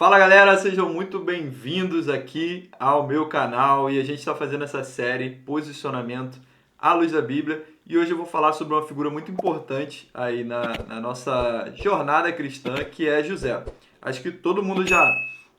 Fala galera, sejam muito bem-vindos aqui ao meu canal e a gente está fazendo essa série Posicionamento à Luz da Bíblia e hoje eu vou falar sobre uma figura muito importante aí na nossa jornada cristã, que é José. Acho que todo mundo já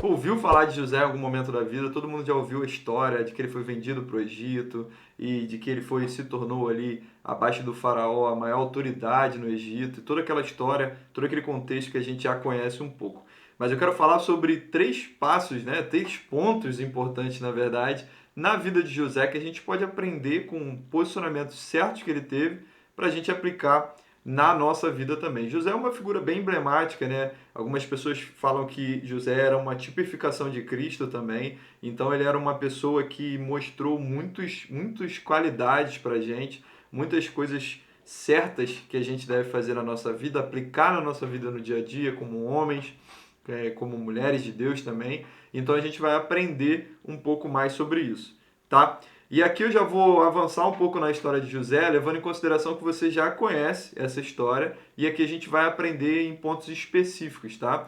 ouviu falar de José em algum momento da vida, todo mundo já ouviu a história de que ele foi vendido para o Egito e de que ele se tornou ali abaixo do faraó a maior autoridade no Egito, e toda aquela história, todo aquele contexto que a gente já conhece um pouco. Mas eu quero falar sobre três passos, né? Três pontos importantes, na verdade, na vida de José que a gente pode aprender com o posicionamento certo que ele teve para a gente aplicar na nossa vida também. José é uma figura bem emblemática, né? Algumas pessoas falam que José era uma tipificação de Cristo também. Então ele era uma pessoa que mostrou muitas qualidades para a gente, muitas coisas certas que a gente deve fazer na nossa vida, aplicar na nossa vida no dia a dia, como homens, como mulheres de Deus também. Então a gente vai aprender um pouco mais sobre isso, tá? E aqui eu já vou avançar um pouco na história de José, levando em consideração que você já conhece essa história, e aqui a gente vai aprender em pontos específicos, tá?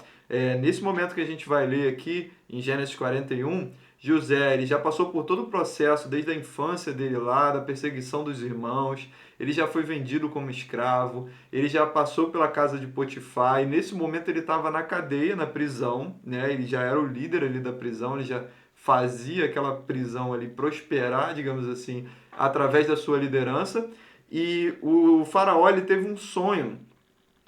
Nesse momento que a gente vai ler aqui, em Gênesis 41, José, ele já passou por todo o processo, desde a infância dele lá, da perseguição dos irmãos, ele já foi vendido como escravo, ele já passou pela casa de Potifar, e nesse momento ele estava na cadeia, na prisão, né? Ele já era o líder ali da prisão, ele já fazia aquela prisão ali prosperar, digamos assim, através da sua liderança. E o faraó, ele teve um sonho.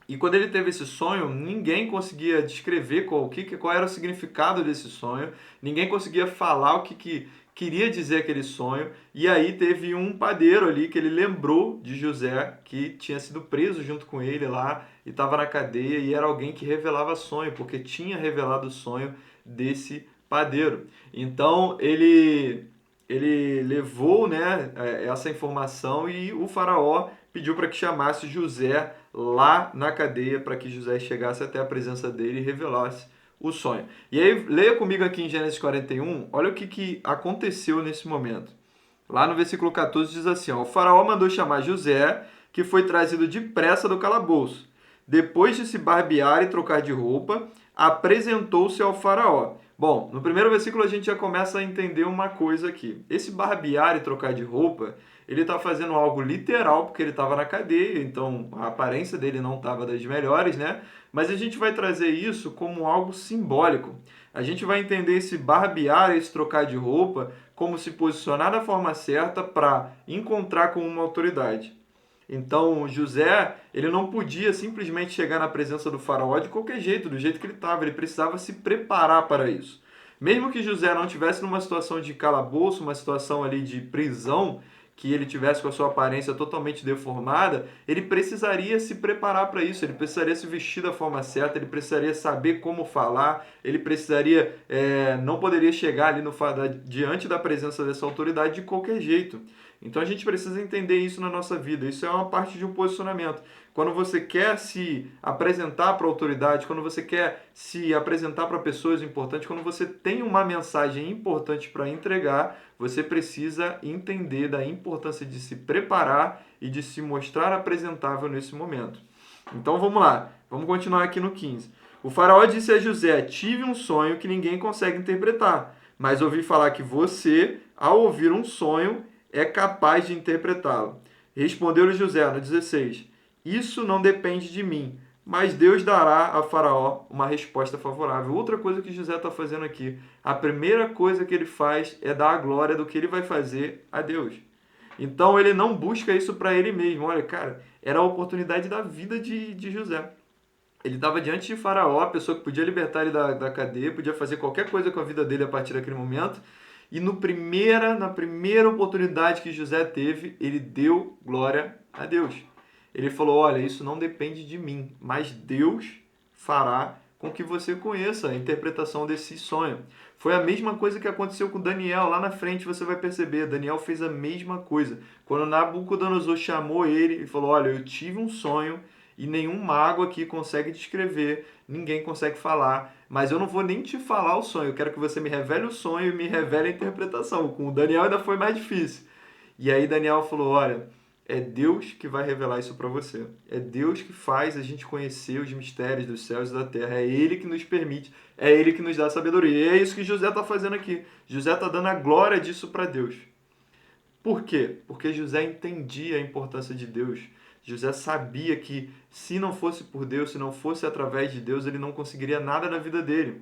E quando ele teve esse sonho, ninguém conseguia descrever qual era o significado desse sonho, ninguém conseguia falar que queria dizer aquele sonho. E aí teve um padeiro ali que ele lembrou de José, que tinha sido preso junto com ele lá e estava na cadeia, e era alguém que revelava sonho, porque tinha revelado o sonho desse padeiro. Então ele levou, né, essa informação, e o faraó pediu para que chamasse José lá na cadeia, para que José chegasse até a presença dele e revelasse o sonho. E aí, leia comigo aqui em Gênesis 41, olha o que aconteceu nesse momento. Lá no versículo 14 diz assim, ó, o faraó mandou chamar José, que foi trazido depressa do calabouço. Depois de se barbear e trocar de roupa, apresentou-se ao faraó. Bom, no primeiro versículo a gente já começa a entender uma coisa aqui. Esse barbear e trocar de roupa, ele está fazendo algo literal, porque ele estava na cadeia, então a aparência dele não estava das melhores, né? Mas a gente vai trazer isso como algo simbólico. A gente vai entender esse barbear, esse trocar de roupa, como se posicionar da forma certa para encontrar com uma autoridade. Então, José, ele não podia simplesmente chegar na presença do faraó de qualquer jeito, do jeito que ele estava. Ele precisava se preparar para isso. Mesmo que José não tivesse numa situação de calabouço, uma situação ali de prisão, que ele tivesse com a sua aparência totalmente deformada, ele precisaria se preparar para isso, ele precisaria se vestir da forma certa, ele precisaria saber como falar, ele precisaria, não poderia chegar ali diante da presença dessa autoridade de qualquer jeito. Então a gente precisa entender isso na nossa vida. Isso é uma parte de um posicionamento. Quando você quer se apresentar para a autoridade, quando você quer se apresentar para pessoas importantes, quando você tem uma mensagem importante para entregar, você precisa entender da importância de se preparar e de se mostrar apresentável nesse momento. Então vamos lá, vamos continuar aqui no 15. O faraó disse a José: tive um sonho que ninguém consegue interpretar, mas ouvi falar que você, ao ouvir um sonho, é capaz de interpretá-lo. Respondeu-lhe José no 16: isso não depende de mim, mas Deus dará a Faraó uma resposta favorável. Outra coisa que José está fazendo aqui, a primeira coisa que ele faz é dar a glória do que ele vai fazer a Deus. Então ele não busca isso para ele mesmo. Olha, cara, era a oportunidade da vida de José. Ele estava diante de Faraó, a pessoa que podia libertar ele da cadeia, podia fazer qualquer coisa com a vida dele a partir daquele momento. E na primeira oportunidade que José teve, ele deu glória a Deus. Ele falou: olha, isso não depende de mim, mas Deus fará com que você conheça a interpretação desse sonho. Foi a mesma coisa que aconteceu com Daniel. Lá na frente você vai perceber, Daniel fez a mesma coisa. Quando Nabucodonosor chamou ele e falou: olha, eu tive um sonho e nenhum mago aqui consegue descrever, ninguém consegue falar, mas eu não vou nem te falar o sonho, eu quero que você me revele o sonho e me revele a interpretação. Com o Daniel ainda foi mais difícil. E aí Daniel falou: olha, É Deus que vai revelar isso para você. É Deus que faz a gente conhecer os mistérios dos céus e da terra. É Ele que nos permite, é Ele que nos dá sabedoria. E é isso que José está fazendo aqui. José está dando a glória disso para Deus. Por quê? Porque José entendia a importância de Deus. José sabia que se não fosse por Deus, se não fosse através de Deus, ele não conseguiria nada na vida dele.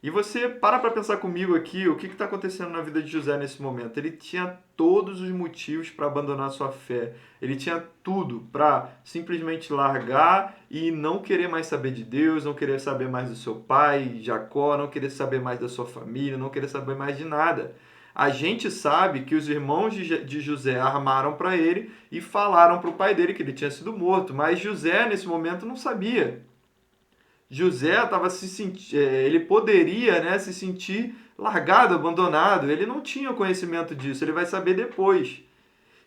E você para pensar comigo aqui, o que está acontecendo na vida de José nesse momento? Ele tinha todos os motivos para abandonar sua fé. Ele tinha tudo para simplesmente largar e não querer mais saber de Deus, não querer saber mais do seu pai, Jacó, não querer saber mais da sua família, não querer saber mais de nada. A gente sabe que os irmãos de José armaram para ele e falaram para o pai dele que ele tinha sido morto, mas José nesse momento não sabia. José estava ele poderia, né, se sentir largado, abandonado. Ele não tinha conhecimento disso, ele vai saber depois.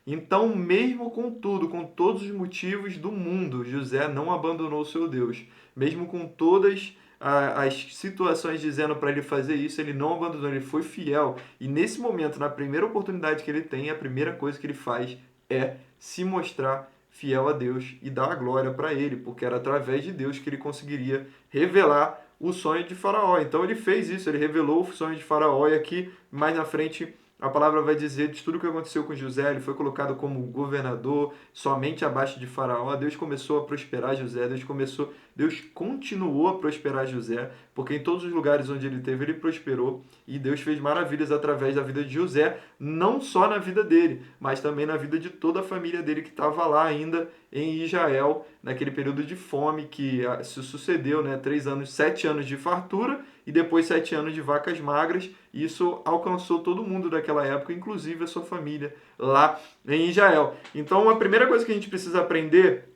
Então, mesmo com tudo, com todos os motivos do mundo, José não abandonou o seu Deus. Mesmo com todas as situações dizendo para ele fazer isso, ele não abandonou, ele foi fiel. E nesse momento, na primeira oportunidade que ele tem, a primeira coisa que ele faz é se mostrar fiel a Deus e dar a glória para ele, porque era através de Deus que ele conseguiria revelar o sonho de Faraó. Então ele fez isso, ele revelou o sonho de Faraó, e aqui mais na frente a palavra vai dizer de tudo o que aconteceu com José. Ele foi colocado como governador, somente abaixo de Faraó. Deus começou a prosperar José, Deus continuou a prosperar José, porque em todos os lugares onde ele teve, ele prosperou, e Deus fez maravilhas através da vida de José, não só na vida dele, mas também na vida de toda a família dele que estava lá ainda em Israel, naquele período de fome que se sucedeu, né? 7 anos de fartura e depois 7 anos de vacas magras. E isso alcançou todo mundo daquela época, inclusive a sua família lá em Israel. Então, a primeira coisa que a gente precisa aprender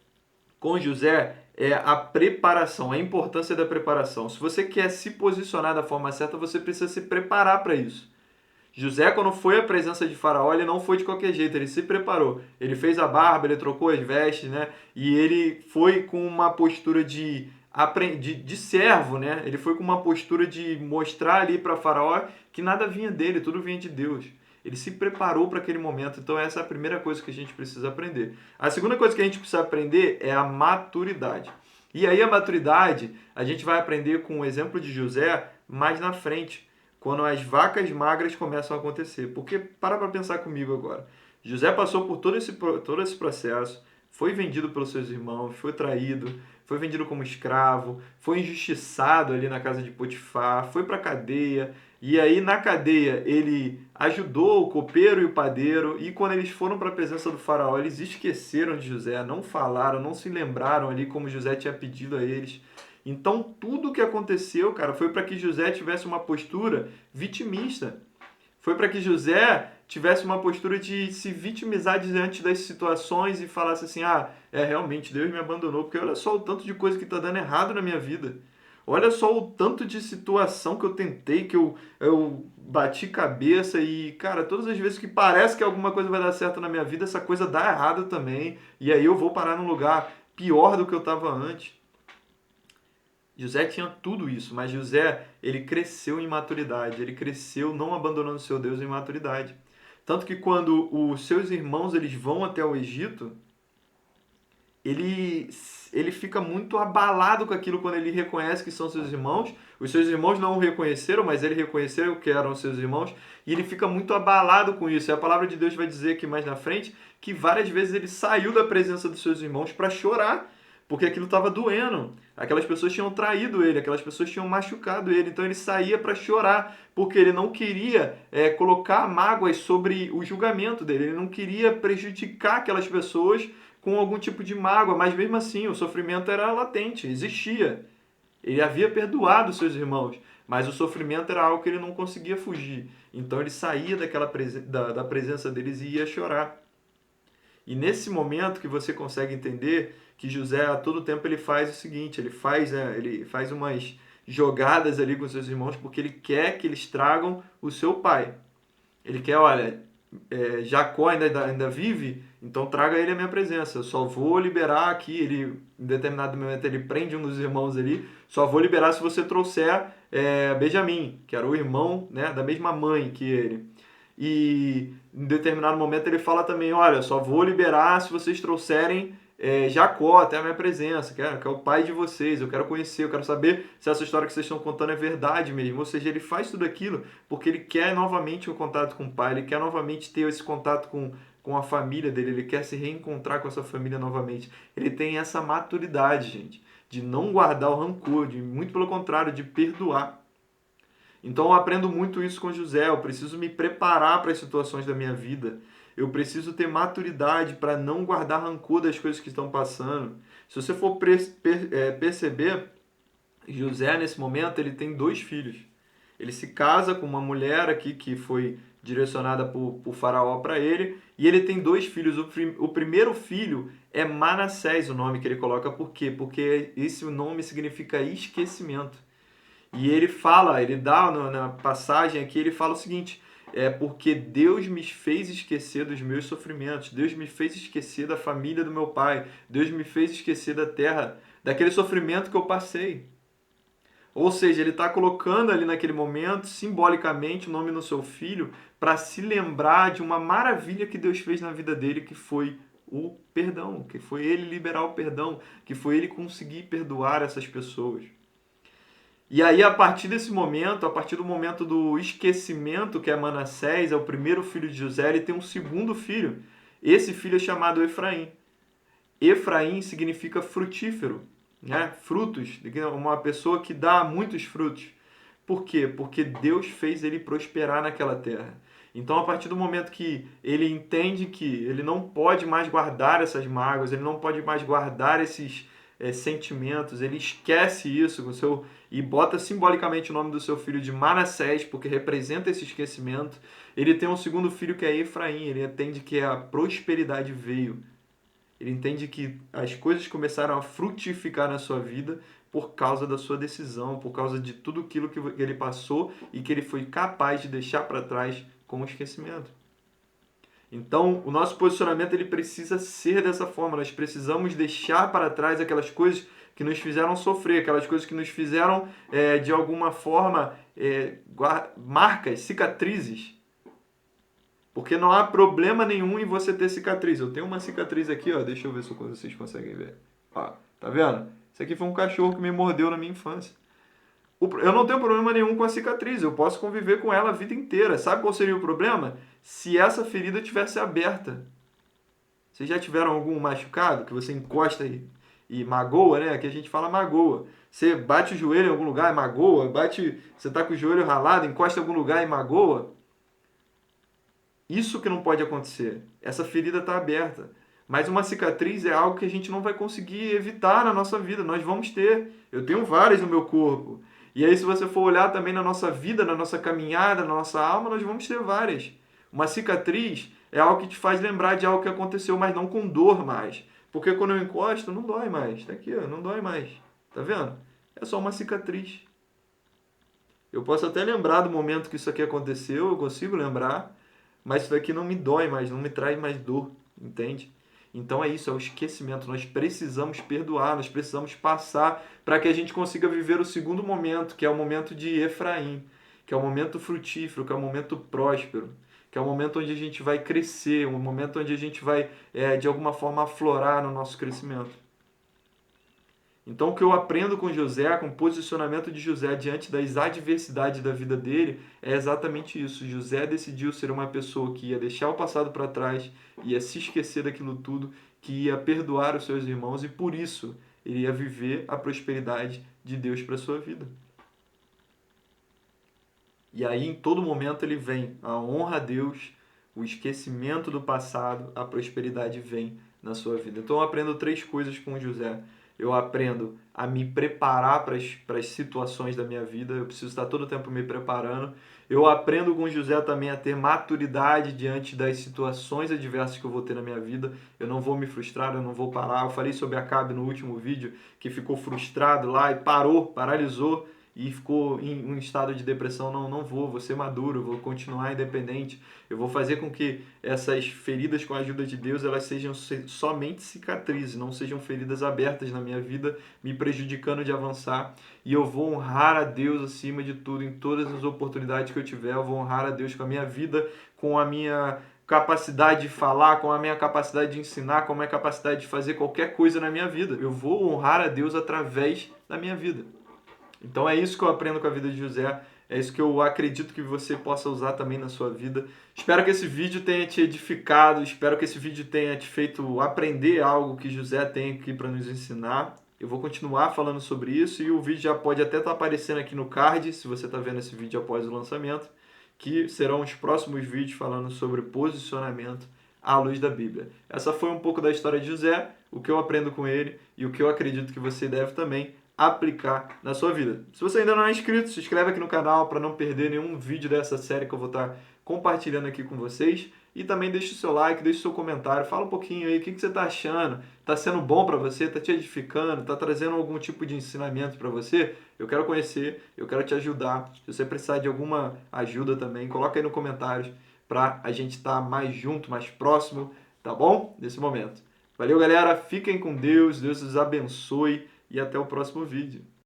com José é a preparação, a importância da preparação. Se você quer se posicionar da forma certa, você precisa se preparar para isso. José, quando foi à presença de Faraó, ele não foi de qualquer jeito, ele se preparou. Ele fez a barba, ele trocou as vestes, né? E ele foi com uma postura de servo, né? Ele foi com uma postura de mostrar ali para Faraó que nada vinha dele, tudo vinha de Deus. Ele se preparou para aquele momento, então essa é a primeira coisa que a gente precisa aprender. A segunda coisa que a gente precisa aprender é a maturidade. E aí a maturidade, a gente vai aprender com o exemplo de José mais na frente, quando as vacas magras começam a acontecer. Porque, para pensar comigo agora, José passou por todo esse processo, foi vendido pelos seus irmãos, foi traído, foi vendido como escravo, foi injustiçado ali na casa de Potifar, foi para a cadeia, e aí na cadeia ele ajudou o copeiro e o padeiro, e quando eles foram para a presença do faraó, eles esqueceram de José, não falaram, não se lembraram ali como José tinha pedido a eles. Então tudo o que aconteceu, cara, foi para que José tivesse uma postura vitimista. Foi para que José tivesse uma postura de se vitimizar diante das situações e falasse assim, realmente Deus me abandonou, porque olha só o tanto de coisa que está dando errado na minha vida. Olha só o tanto de situação que eu tentei, que eu bati cabeça e, cara, todas as vezes que parece que alguma coisa vai dar certo na minha vida, essa coisa dá errado também. E aí eu vou parar num lugar pior do que eu estava antes. José tinha tudo isso, mas José, ele cresceu em maturidade, ele cresceu não abandonando seu Deus em maturidade. Tanto que quando os seus irmãos eles vão até o Egito, ele fica muito abalado com aquilo quando ele reconhece que são seus irmãos. Os seus irmãos não o reconheceram, mas ele reconheceu que eram seus irmãos, e ele fica muito abalado com isso. E a palavra de Deus vai dizer aqui mais na frente que várias vezes ele saiu da presença dos seus irmãos para chorar, porque aquilo estava doendo. Aquelas pessoas tinham traído ele, aquelas pessoas tinham machucado ele, então ele saía para chorar, porque ele não queria colocar mágoas sobre o julgamento dele, ele não queria prejudicar aquelas pessoas com algum tipo de mágoa, mas mesmo assim o sofrimento era latente, existia. Ele havia perdoado seus irmãos, mas o sofrimento era algo que ele não conseguia fugir. Então ele saía da presença deles e ia chorar. E nesse momento que você consegue entender que José a todo tempo ele faz o seguinte, ele faz umas jogadas ali com seus irmãos porque ele quer que eles tragam o seu pai. Ele quer, olha, Jacó ainda vive, então traga ele à minha presença. Eu só vou liberar aqui, ele em determinado momento ele prende um dos irmãos ali, só vou liberar se você trouxer Benjamim, que era o irmão, né, da mesma mãe que ele. e em determinado momento ele fala também, olha, só vou liberar se vocês trouxerem Jacó até a minha presença, que é o pai de vocês, eu quero conhecer, eu quero saber se essa história que vocês estão contando é verdade mesmo. Ou seja, ele faz tudo aquilo porque ele quer novamente um contato com o pai, ele quer novamente ter esse contato com a família dele, ele quer se reencontrar com essa família novamente. Ele tem essa maturidade, gente, de não guardar o rancor, de muito pelo contrário, de perdoar. Então eu aprendo muito isso com José, eu preciso me preparar para as situações da minha vida. Eu preciso ter maturidade para não guardar rancor das coisas que estão passando. Se você for perceber, José nesse momento ele tem 2 filhos. Ele se casa com uma mulher aqui que foi direcionada por Faraó para ele, e ele tem 2 filhos. O primeiro filho é Manassés, o nome que ele coloca. Por quê? Porque esse nome significa esquecimento. E ele fala, ele dá na passagem aqui, ele fala o seguinte: é porque Deus me fez esquecer dos meus sofrimentos, Deus me fez esquecer da família do meu pai, Deus me fez esquecer da terra, daquele sofrimento que eu passei. Ou seja, ele está colocando ali naquele momento, simbolicamente, o nome no seu filho, para se lembrar de uma maravilha que Deus fez na vida dele, que foi o perdão, que foi ele liberar o perdão, que foi ele conseguir perdoar essas pessoas. E aí, a partir desse momento, a partir do momento do esquecimento, que é Manassés, é o primeiro filho de José, ele tem um segundo filho. Esse filho é chamado Efraim. Efraim significa frutífero, né? Frutos, uma pessoa que dá muitos frutos. Por quê? Porque Deus fez ele prosperar naquela terra. Então, a partir do momento que ele entende que ele não pode mais guardar essas mágoas, ele não pode mais guardar esses sentimentos, ele esquece isso com seu, e bota simbolicamente o nome do seu filho de Manassés, porque representa esse esquecimento. Ele tem um segundo filho que é Efraim, ele entende que a prosperidade veio. Ele entende que as coisas começaram a frutificar na sua vida por causa da sua decisão, por causa de tudo aquilo que ele passou e que ele foi capaz de deixar para trás com o esquecimento. Então, o nosso posicionamento ele precisa ser dessa forma. Nós precisamos deixar para trás aquelas coisas que nos fizeram sofrer, aquelas coisas que nos fizeram, de alguma forma, marcas, cicatrizes. Porque não há problema nenhum em você ter cicatriz. Eu tenho uma cicatriz aqui, ó, deixa eu ver se vocês conseguem ver. Ó, tá vendo? Isso aqui foi um cachorro que me mordeu na minha infância. Eu não tenho problema nenhum com a cicatriz, eu posso conviver com ela a vida inteira. Sabe qual seria o problema? Se essa ferida tivesse aberta. Vocês já tiveram algum machucado que você encosta e magoa, né? Aqui a gente fala magoa. Você bate o joelho em algum lugar e magoa, você tá com o joelho ralado, encosta em algum lugar e magoa. Isso que não pode acontecer. Essa ferida está aberta. Mas uma cicatriz é algo que a gente não vai conseguir evitar na nossa vida. Nós vamos ter. Eu tenho várias no meu corpo. E aí, se você for olhar também na nossa vida, na nossa caminhada, na nossa alma, nós vamos ter várias. Uma cicatriz é algo que te faz lembrar de algo que aconteceu, mas não com dor mais. Porque quando eu encosto, não dói mais. Tá aqui, ó, não dói mais. Tá vendo? É só uma cicatriz. Eu posso até lembrar do momento que isso aqui aconteceu, eu consigo lembrar, mas isso daqui não me dói mais, não me traz mais dor, entende? Então é isso, é o esquecimento. Nós precisamos perdoar, nós precisamos passar para que a gente consiga viver o segundo momento, que é o momento de Efraim, que é o momento frutífero, que é o momento próspero, que é o momento onde a gente vai crescer, um momento onde a gente vai, de alguma forma, aflorar no nosso crescimento. Então, o que eu aprendo com José, com o posicionamento de José diante das adversidades da vida dele, é exatamente isso. José decidiu ser uma pessoa que ia deixar o passado para trás, ia se esquecer daquilo tudo, que ia perdoar os seus irmãos e, por isso, ele ia viver a prosperidade de Deus para a sua vida. E aí, em todo momento, ele vem a honra a Deus, o esquecimento do passado, a prosperidade vem na sua vida. Então, eu aprendo 3 coisas com José. Eu aprendo a me preparar para as situações da minha vida. Eu preciso estar todo o tempo me preparando. Eu aprendo com José também a ter maturidade diante das situações adversas que eu vou ter na minha vida. Eu não vou me frustrar, eu não vou parar. Eu falei sobre Acabe no último vídeo, que ficou frustrado lá e paralisou. e ficou em um estado de depressão. Não vou ser maduro, vou continuar independente. Eu vou fazer com que essas feridas, com a ajuda de Deus, elas sejam somente cicatrizes, não sejam feridas abertas na minha vida, me prejudicando de avançar. E eu vou honrar a Deus acima de tudo, em todas as oportunidades que eu tiver. Eu vou honrar a Deus com a minha vida, com a minha capacidade de falar, com a minha capacidade de ensinar, com a minha capacidade de fazer qualquer coisa na minha vida. Eu vou honrar a Deus através da minha vida. Então é isso que eu aprendo com a vida de José, é isso que eu acredito que você possa usar também na sua vida. Espero que esse vídeo tenha te edificado, espero que esse vídeo tenha te feito aprender algo que José tem aqui para nos ensinar. Eu vou continuar falando sobre isso e o vídeo já pode até estar aparecendo aqui no card, se você está vendo esse vídeo após o lançamento, que serão os próximos vídeos falando sobre posicionamento à luz da Bíblia. Essa foi um pouco da história de José, o que eu aprendo com ele e o que eu acredito que você deve também aplicar na sua vida. Se você ainda não é inscrito, se inscreve aqui no canal para não perder nenhum vídeo dessa série que eu vou estar compartilhando aqui com vocês. E também deixa o seu like, deixa o seu comentário, fala um pouquinho aí, o que você está achando? Está sendo bom para você? Está te edificando? Está trazendo algum tipo de ensinamento para você? Eu quero conhecer, eu quero te ajudar. Se você precisar de alguma ajuda também, coloca aí nos comentários para a gente estar mais junto, mais próximo, tá bom? Nesse momento. Valeu, galera. Fiquem com Deus. Deus os abençoe e até o próximo vídeo.